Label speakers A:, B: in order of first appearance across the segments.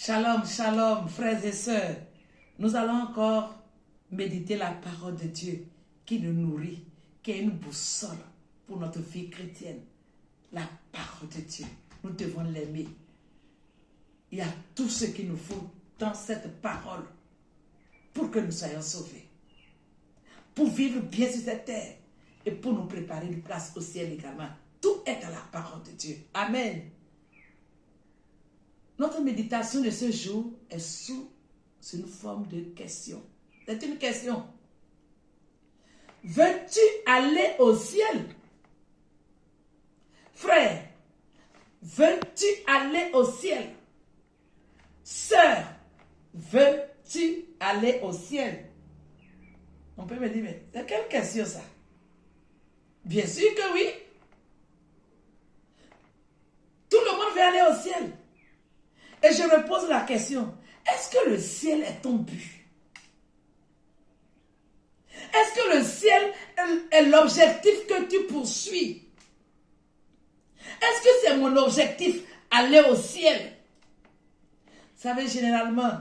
A: Shalom, shalom, frères et sœurs. Nous allons encore méditer la parole de Dieu qui nous nourrit, qui est une boussole pour notre vie chrétienne. La parole de Dieu, nous devons l'aimer. Il y a tout ce qu'il nous faut dans cette parole pour que nous soyons sauvés. Pour vivre bien sur cette terre et pour nous préparer une place au ciel également. Tout est dans la parole de Dieu. Amen. Notre méditation de ce jour est sous une forme de question. C'est une question. Veux-tu aller au ciel? Frère, veux-tu aller au ciel? Sœur, veux-tu aller au ciel? On peut me dire, mais c'est quelle question ça? Bien sûr que oui. Tout le monde veut aller au ciel. Et je me pose la question, est-ce que le ciel est ton but? Est-ce que le ciel est l'objectif que tu poursuis? Est-ce que c'est mon objectif, aller au ciel? Vous savez, généralement,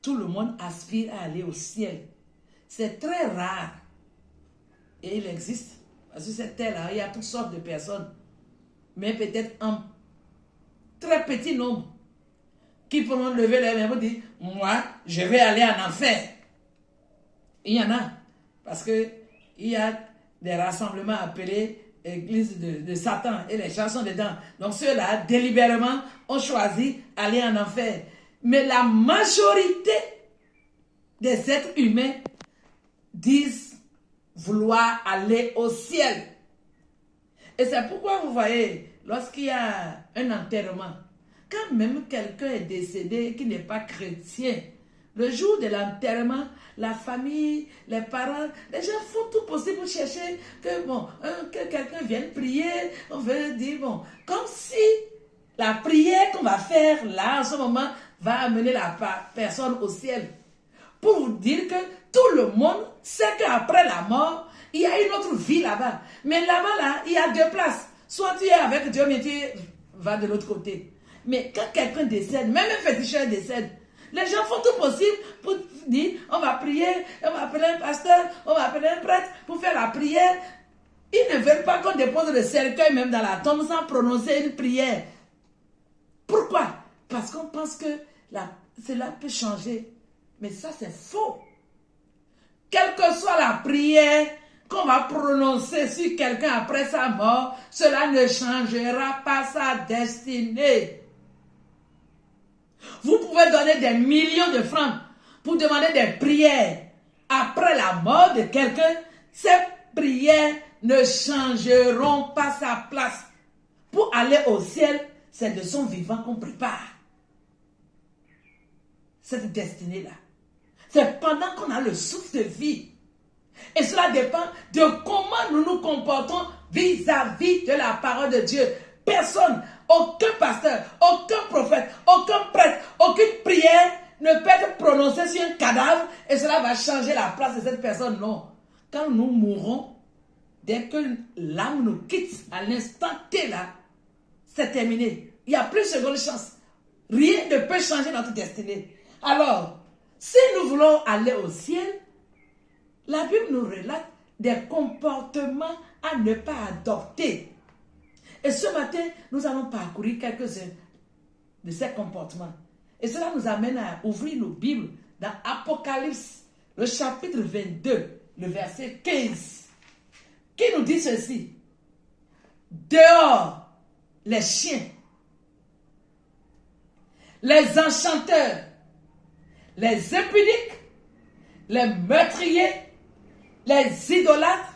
A: tout le monde aspire à aller au ciel. C'est très rare. Et il existe. Parce que cette terre-là, il y a toutes sortes de personnes. Mais peut-être en très petit nombre qui pourront lever les mains et dire, moi, je vais aller en enfer. Il y en a. Parce que il y a des rassemblements appelés Église de Satan et les gens sont dedans. Donc ceux-là, délibérément, ont choisi aller en enfer. Mais la majorité des êtres humains disent vouloir aller au ciel. Et c'est pourquoi vous voyez, lorsqu'il y a un enterrement, quand même quelqu'un est décédé qui n'est pas chrétien, le jour de l'enterrement, la famille, les parents, les gens font tout possible pour chercher que quelqu'un vienne prier. On veut dire, comme si la prière qu'on va faire là, en ce moment, va amener la personne au ciel. Pour vous dire que tout le monde sait qu'après la mort, il y a une autre vie là-bas. Mais là-bas, là, il y a deux places. Soit tu es avec Dieu, mais tu vas de l'autre côté. Mais quand quelqu'un décède, même un féticheur décède, les gens font tout possible pour dire, on va prier, on va appeler un pasteur, on va appeler un prêtre pour faire la prière. Ils ne veulent pas qu'on dépose le cercueil même dans la tombe sans prononcer une prière. Pourquoi? Parce qu'on pense que cela peut changer. Mais ça, c'est faux. Quelle que soit la prière qu'on va prononcer sur quelqu'un après sa mort, cela ne changera pas sa destinée. Vous pouvez donner des millions de francs pour demander des prières après la mort de quelqu'un. Ces prières ne changeront pas sa place. Pour aller au ciel, c'est de son vivant qu'on prépare cette destinée-là. C'est pendant qu'on a le souffle de vie. Et cela dépend de comment nous nous comportons vis-à-vis de la parole de Dieu. Personne, aucun pasteur, aucun prophète, aucun prêtre, aucune prière ne peut être prononcée sur un cadavre et cela va changer la place de cette personne. Non. Quand nous mourrons, dès que l'âme nous quitte à l'instant T là, c'est terminé. Il n'y a plus de seconde chance. Rien ne peut changer notre destinée. Alors, si nous voulons aller au ciel, la Bible nous relate des comportements à ne pas adopter. Et ce matin, nous allons parcourir quelques-uns de ces comportements. Et cela nous amène à ouvrir nos Bibles dans Apocalypse, le chapitre 22, le verset 15, qui nous dit ceci. Dehors, les chiens, les enchanteurs, les impudiques, les meurtriers, les idolâtres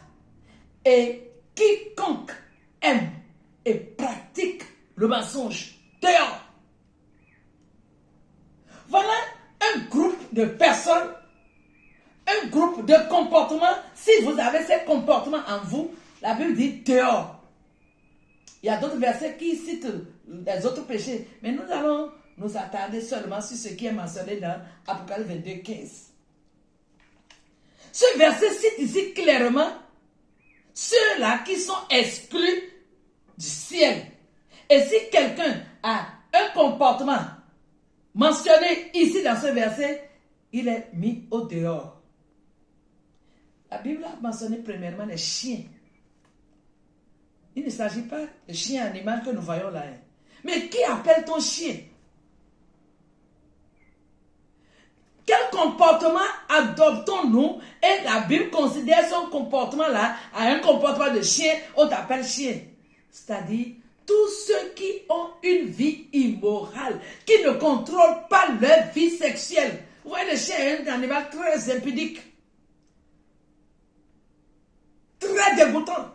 A: et quiconque aime et pratique le mensonge. Dehors. Voilà un groupe de personnes, un groupe de comportements. Si vous avez ces comportements en vous, la Bible dit dehors. Il y a d'autres versets qui citent les autres péchés, mais nous allons nous attarder seulement sur ce qui est mentionné dans Apocalypse 22, 15. Ce verset cite ici clairement ceux-là qui sont exclus du ciel. Et si quelqu'un a un comportement mentionné ici dans ce verset, il est mis au dehors. La Bible a mentionné premièrement les chiens. Il ne s'agit pas de chien animal que nous voyons là. Mais qui appelle ton chien? Quel comportement adoptons-nous? Et la Bible considère son comportement là à un comportement de chien, on t'appelle chien. C'est-à-dire tous ceux qui ont une vie immorale, qui ne contrôlent pas leur vie sexuelle. Vous voyez, le chien est un animal très impudique, très dégoûtant.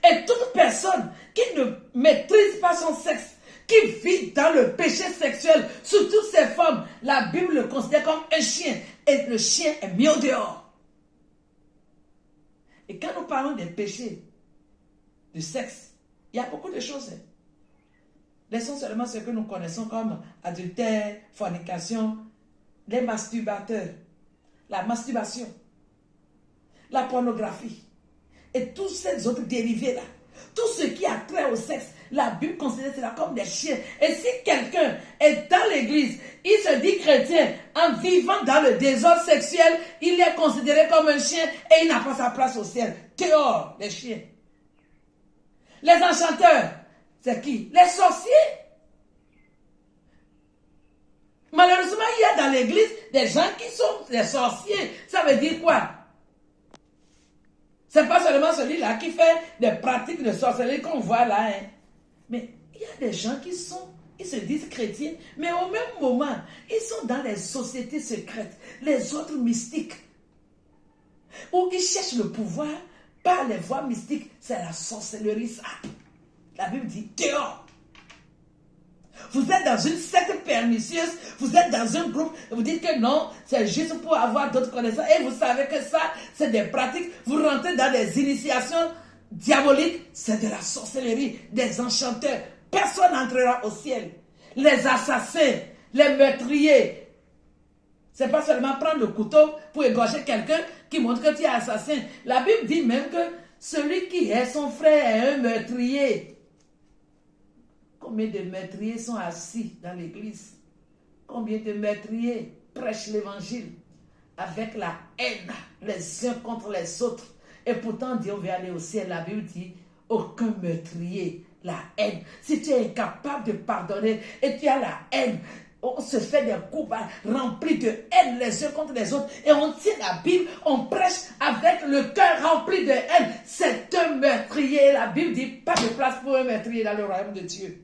A: Et toute personne qui ne maîtrise pas son sexe, qui vit dans le péché sexuel sous toutes ses formes, la Bible le considère comme un chien. Et le chien est mis au dehors. Et quand nous parlons des péchés du sexe, il y a beaucoup de choses. Laissons seulement ce que nous connaissons comme adultère, fornication, les masturbateurs, la masturbation, la pornographie et tous ces autres dérivés-là. Tout ce qui a trait au sexe, la Bible considère cela comme des chiens. Et si quelqu'un est dans l'église, il se dit chrétien, en vivant dans le désordre sexuel, il est considéré comme un chien et il n'a pas sa place au ciel. Dehors, les chiens. Les enchanteurs, c'est qui? Les sorciers. Malheureusement, il y a dans l'église des gens qui sont des sorciers. Ça veut dire quoi? C'est pas seulement celui-là qui fait des pratiques de sorcellerie qu'on voit là. Mais il y a des gens qui ils se disent chrétiens, mais au même moment, ils sont dans les sociétés secrètes, les autres mystiques, où ils cherchent le pouvoir par les voies mystiques. C'est la sorcellerie, ça. La Bible dit dehors. Vous êtes dans une secte pernicieuse, vous êtes dans un groupe, vous dites que non, c'est juste pour avoir d'autres connaissances, et vous savez que ça, c'est des pratiques, vous rentrez dans des initiations diaboliques, c'est de la sorcellerie, des enchanteurs. Personne n'entrera au ciel. Les assassins, les meurtriers, c'est pas seulement prendre le couteau pour égorger quelqu'un qui montre que tu es assassin. La Bible dit même que celui qui est son frère est un meurtrier. Combien de meurtriers sont assis dans l'église? Combien de meurtriers prêchent l'évangile avec la haine les uns contre les autres? Et pourtant, Dieu veut aller au ciel. La Bible dit, aucun meurtrier, la haine. Si tu es incapable de pardonner et tu as la haine, on se fait des coups remplis de haine les uns contre les autres. Et on tient la Bible, on prêche avec le cœur rempli de haine. C'est un meurtrier. La Bible dit, pas de place pour un meurtrier dans le royaume de Dieu.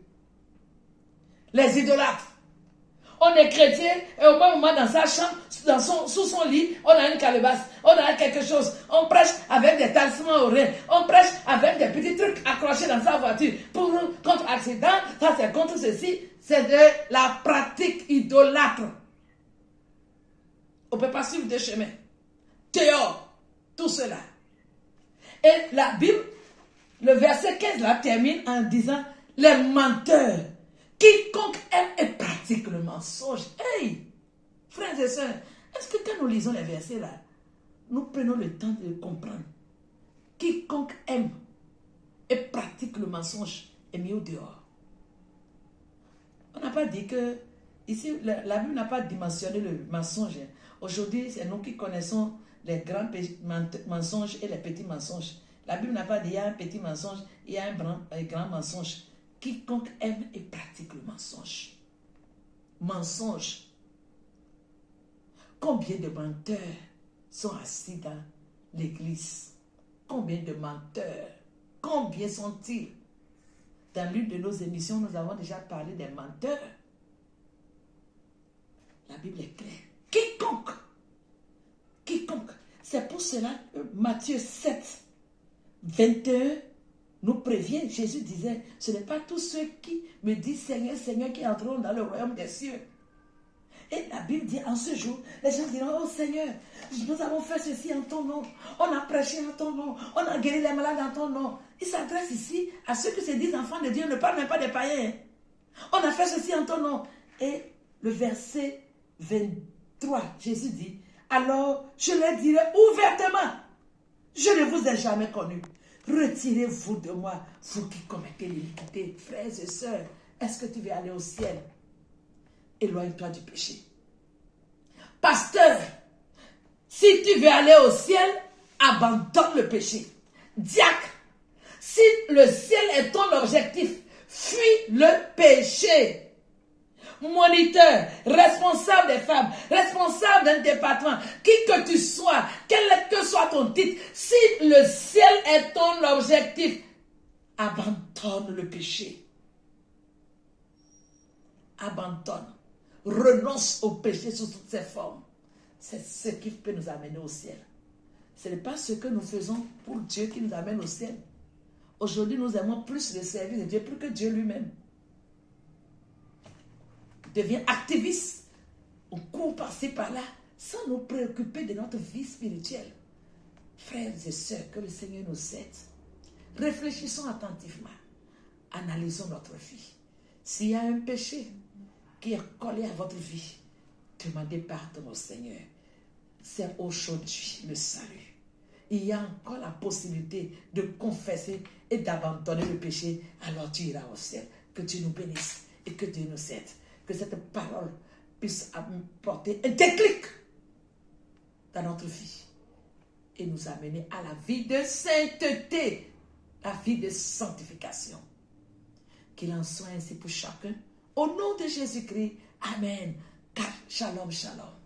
A: Les idolâtres. On est chrétien et au même moment dans sa chambre, sous son lit, on a une calebasse, on a quelque chose. On prêche avec des talismans au rein. On prêche avec des petits trucs accrochés dans sa voiture. Contre accident, ça c'est contre ceci. C'est de la pratique idolâtre. On ne peut pas suivre des chemins. Dehors, tout cela. Et la Bible, le verset 15 là termine en disant les menteurs. Quiconque aime et pratique le mensonge. Hey, frères et sœurs, est-ce que quand nous lisons les versets là, nous prenons le temps de comprendre? Quiconque aime et pratique le mensonge est mis au dehors. On n'a pas dit que, ici, la Bible n'a pas dimensionné le mensonge. Aujourd'hui, c'est nous qui connaissons les grands mensonges et les petits mensonges. La Bible n'a pas dit il y a un petit mensonge, il y a un grand mensonge. Quiconque aime et pratique le mensonge. Mensonge. Combien de menteurs sont assis dans l'église? Combien de menteurs? Combien sont-ils? Dans l'une de nos émissions, nous avons déjà parlé des menteurs. La Bible est claire. Quiconque. Quiconque. C'est pour cela que Matthieu 7, 21 nous prévient. Jésus disait, ce n'est pas tous ceux qui me disent Seigneur, Seigneur qui entreront dans le royaume des cieux. Et la Bible dit, en ce jour, les gens diront, oh Seigneur, nous avons fait ceci en ton nom. On a prêché en ton nom. On a guéri les malades en ton nom. Il s'adresse ici à ceux qui se disent enfants de Dieu, ne parle même pas des païens. On a fait ceci en ton nom. Et le verset 23, Jésus dit, alors je leur dirai ouvertement, je ne vous ai jamais connu. Retirez-vous de moi, vous qui commettez l'iniquité. Frères et sœurs, est-ce que tu veux aller au ciel? éloigne-toi du péché. Pasteur, si tu veux aller au ciel, abandonne le péché. Diacre, si le ciel est ton objectif, fuis le péché. Moniteur, responsable des femmes, responsable d'un département, qui que tu sois, quel que soit ton titre, si le ciel est ton objectif, abandonne le péché. Abandonne. Renonce au péché sous toutes ses formes. C'est ce qui peut nous amener au ciel. Ce n'est pas ce que nous faisons pour Dieu qui nous amène au ciel. Aujourd'hui, nous aimons plus le service de Dieu plus que Dieu lui-même. Devient activiste. On court par-ci, par-là, sans nous préoccuper de notre vie spirituelle. Frères et sœurs, que le Seigneur nous aide. Réfléchissons attentivement. Analysons notre vie. S'il y a un péché qui est collé à votre vie, demandez pardon au Seigneur. C'est aujourd'hui le salut. Il y a encore la possibilité de confesser et d'abandonner le péché, alors tu iras au ciel. Que Dieu nous bénisse et que Dieu nous aide. Que cette parole puisse apporter un déclic dans notre vie et nous amener à la vie de sainteté, la vie de sanctification. Qu'il en soit ainsi pour chacun. Au nom de Jésus-Christ, Amen. Shalom, shalom.